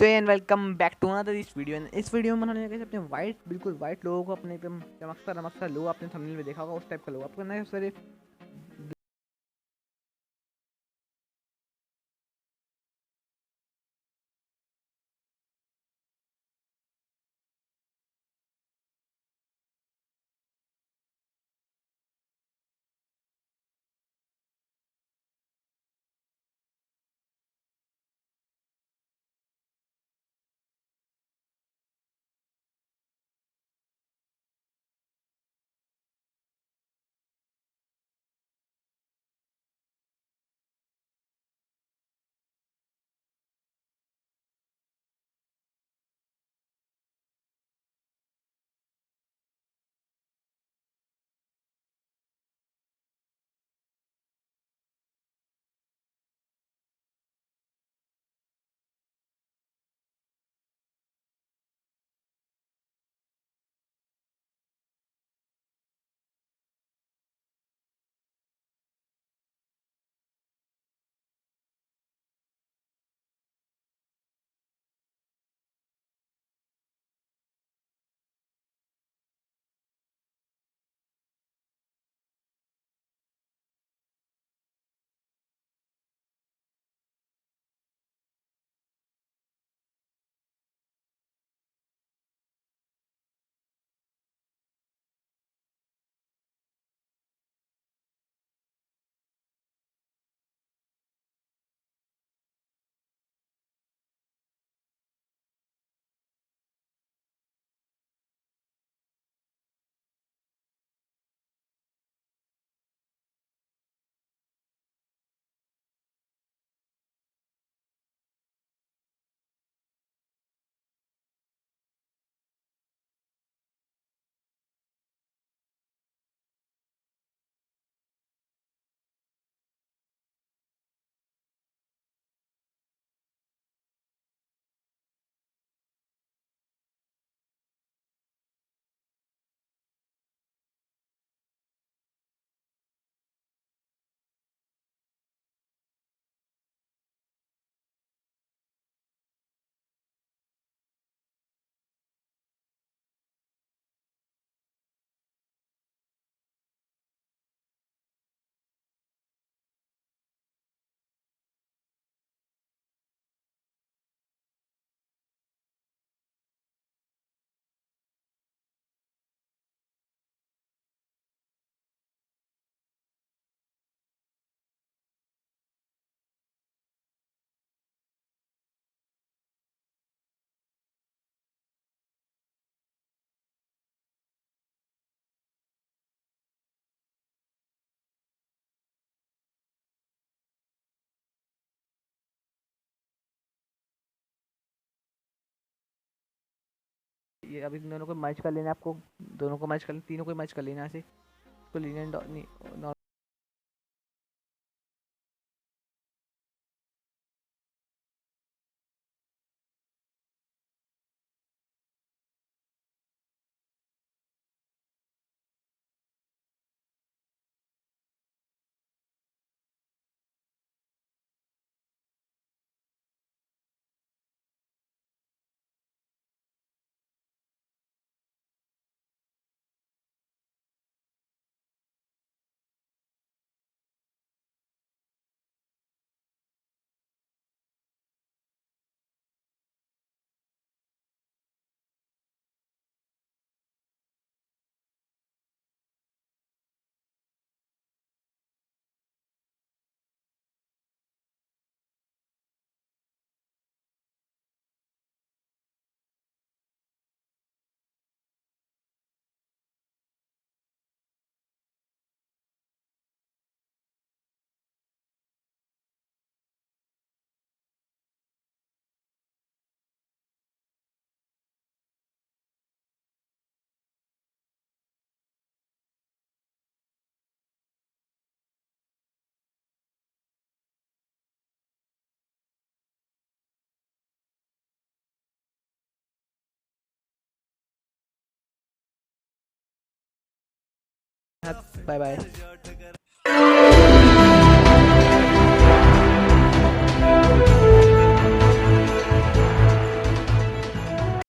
तो and welcome back to another this video. इस वीडियो में बनाने कैसे अपने वाइट बिल्कुल वाइट लोगों को अपने एकदम चमकता रमकता लोगो आपने थंबनेल में देखा होगा उस टाइप का लोगो आपको करना है। सारे ये अभी इन दोनों को मैच कर लेना है आपको। दोनों को मैच कर तीनों को मैच कर लेना है तो लीनियन बाय बाय।